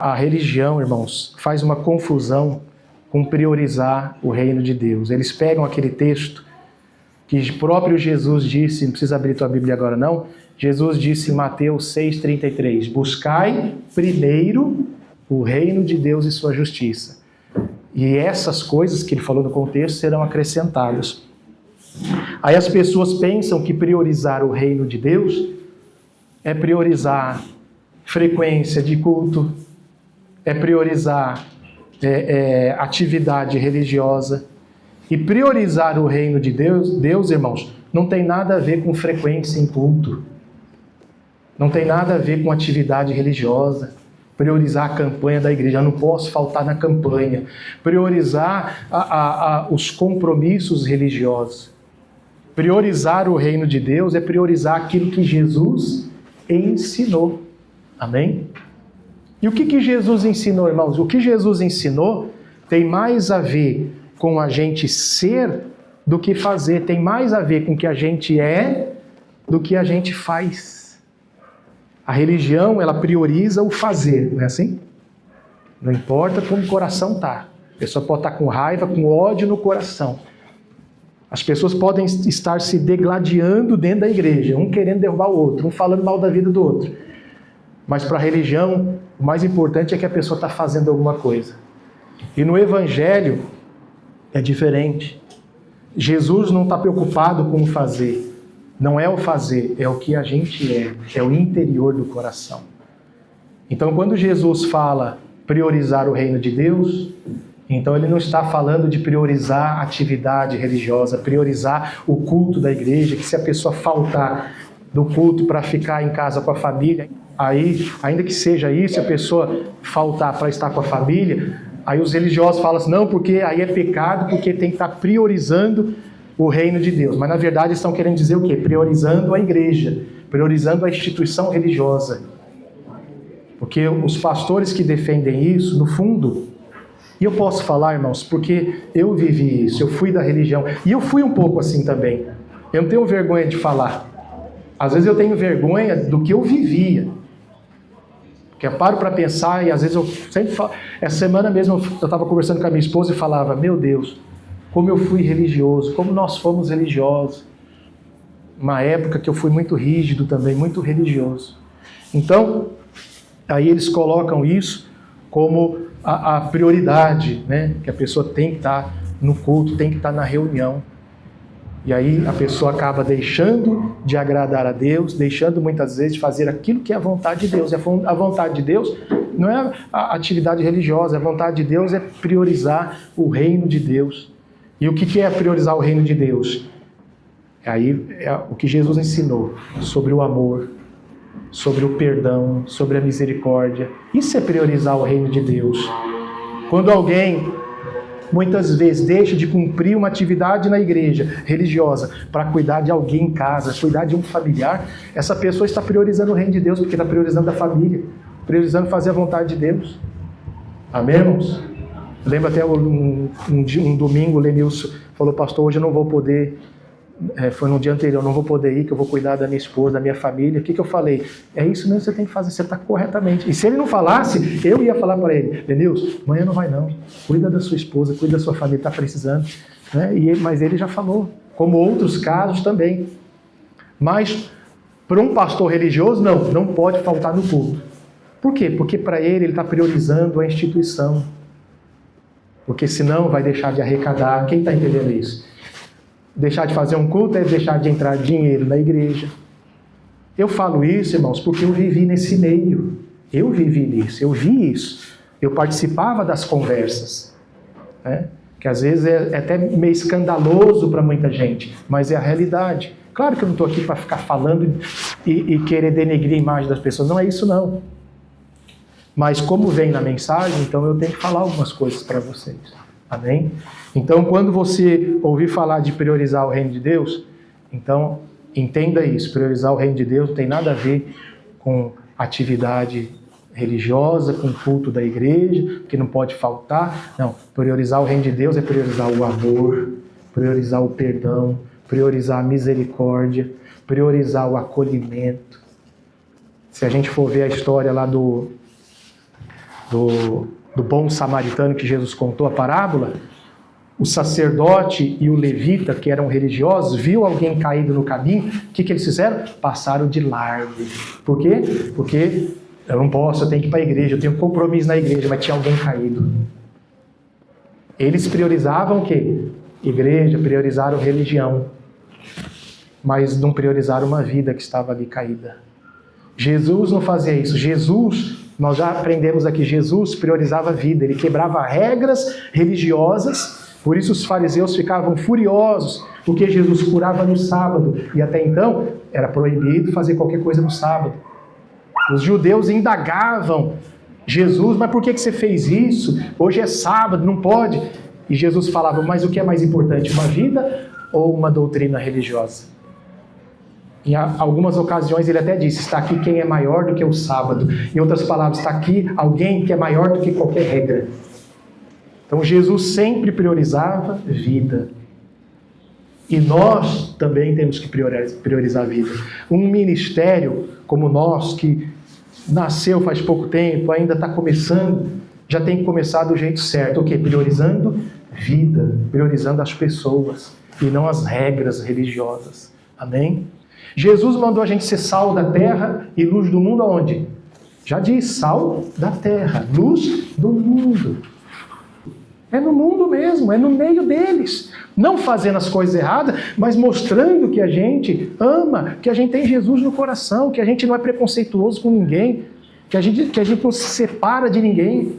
A religião, irmãos, faz uma confusão com priorizar o reino de Deus. Eles pegam aquele texto que o próprio Jesus disse, não precisa abrir tua Bíblia agora não, Jesus disse em Mateus 6,33, buscai primeiro o reino de Deus e sua justiça. E essas coisas que ele falou no contexto serão acrescentadas. Aí as pessoas pensam que priorizar o reino de Deus é priorizar frequência de culto, é priorizar atividade religiosa. E priorizar o reino de Deus, irmãos, não tem nada a ver com frequência em culto. Não tem nada a ver com atividade religiosa. Priorizar a campanha da igreja, eu não posso faltar na campanha. Priorizar os compromissos religiosos. Priorizar o reino de Deus é priorizar aquilo que Jesus ensinou. Amém? E o que Jesus ensinou, irmãos? O que Jesus ensinou tem mais a ver com a gente ser do que fazer. Tem mais a ver com o que a gente é do que a gente faz. A religião, ela prioriza o fazer, não é assim? Não importa como o coração está. A pessoa pode estar com raiva, com ódio no coração. As pessoas podem estar se degladiando dentro da igreja, um querendo derrubar o outro, um falando mal da vida do outro. Mas para a religião, o mais importante é que a pessoa está fazendo alguma coisa. E no Evangelho é diferente. Jesus não está preocupado com o fazer. Não é o fazer, é o que a gente é o interior do coração. Então, quando Jesus fala priorizar o reino de Deus, então ele não está falando de priorizar a atividade religiosa, priorizar o culto da igreja, que se a pessoa faltar do culto para ficar em casa com a família, aí, ainda que seja isso, se a pessoa faltar para estar com a família, aí os religiosos falam assim, não, porque aí é pecado, porque tem que estar priorizando o reino de Deus. Mas na verdade estão querendo dizer o quê? Priorizando a igreja, priorizando a instituição religiosa. Porque os pastores que defendem isso, no fundo, e eu posso falar, irmãos, porque eu vivi isso, eu fui da religião, e eu fui um pouco assim também. Eu não tenho vergonha de falar. Às vezes eu tenho vergonha do que eu vivia. Porque eu paro para pensar e às vezes eu sempre falo... Essa semana mesmo eu estava conversando com a minha esposa e falava, meu Deus, como eu fui religioso, como nós fomos religiosos. Uma época que eu fui muito rígido também, muito religioso. Então, aí eles colocam isso como a prioridade, né? Que a pessoa tem que estar no culto, tem que estar na reunião. E aí a pessoa acaba deixando de agradar a Deus, deixando muitas vezes de fazer aquilo que é a vontade de Deus. E a vontade de Deus não é a atividade religiosa, a vontade de Deus é priorizar o reino de Deus. E o que é priorizar o reino de Deus? Aí é o que Jesus ensinou sobre o amor, sobre o perdão, sobre a misericórdia. Isso é priorizar o reino de Deus. Quando alguém muitas vezes deixa de cumprir uma atividade na igreja religiosa para cuidar de alguém em casa, cuidar de um familiar, essa pessoa está priorizando o reino de Deus, porque está priorizando a família, priorizando fazer a vontade de Deus. Amém, irmãos? Eu lembro até um domingo, o Lenilson falou, pastor, hoje eu não vou poder, foi no dia anterior, eu não vou poder ir, que eu vou cuidar da minha esposa, da minha família. O que eu falei? É isso mesmo que você tem que fazer, você está corretamente. E se ele não falasse, eu ia falar para ele, Lenilson, amanhã não vai não, cuida da sua esposa, cuida da sua família, está precisando. Né? Mas ele já falou, como outros casos também. Mas para um pastor religioso, não pode faltar no culto. Por quê? Porque para ele está priorizando a instituição. Porque senão vai deixar de arrecadar. Quem está entendendo isso? Deixar de fazer um culto é deixar de entrar dinheiro na igreja. Eu falo isso, irmãos, porque eu vivi nesse meio. Eu vivi nisso, eu vi isso. Eu participava das conversas. Né? Que às vezes é até meio escandaloso para muita gente, mas é a realidade. Claro que eu não estou aqui para ficar falando e querer denegrir a imagem das pessoas. Não é isso, não. Mas como vem na mensagem, então eu tenho que falar algumas coisas para vocês. Amém? Então, quando você ouvir falar de priorizar o reino de Deus, então entenda isso. Priorizar o reino de Deus não tem nada a ver com atividade religiosa, com culto da igreja, que não pode faltar. Não, priorizar o reino de Deus é priorizar o amor, priorizar o perdão, priorizar a misericórdia, priorizar o acolhimento. Se a gente for ver a história lá do bom samaritano que Jesus contou a parábola, o sacerdote e o levita, que eram religiosos, viu alguém caído no caminho, o que eles fizeram? Passaram de largo. Por quê? Porque eu não posso, eu tenho que ir para a igreja, eu tenho compromisso na igreja, mas tinha alguém caído. Eles priorizavam o quê? Igreja, priorizaram religião, mas não priorizaram uma vida que estava ali caída. Jesus não fazia isso. Jesus, nós já aprendemos aqui, Jesus priorizava a vida, ele quebrava regras religiosas. Por isso os fariseus ficavam furiosos, porque Jesus curava no sábado, e até então era proibido fazer qualquer coisa no sábado. Os judeus indagavam Jesus, mas por que você fez isso? Hoje é sábado, não pode. E Jesus falava, mas o que é mais importante, uma vida ou uma doutrina religiosa? Em algumas ocasiões ele até disse, está aqui quem é maior do que o sábado. Em outras palavras, está aqui alguém que é maior do que qualquer regra. Então Jesus sempre priorizava vida. E nós também temos que priorizar a vida. Um ministério como o nosso, que nasceu faz pouco tempo, ainda está começando, já tem que começar do jeito certo. O quê? Priorizando vida, priorizando as pessoas e não as regras religiosas. Amém? Jesus mandou a gente ser sal da terra e luz do mundo aonde? Já diz, sal da terra, luz do mundo. É no mundo mesmo, é no meio deles. Não fazendo as coisas erradas, mas mostrando que a gente ama, que a gente tem Jesus no coração, que a gente não é preconceituoso com ninguém, que a gente não se separa de ninguém.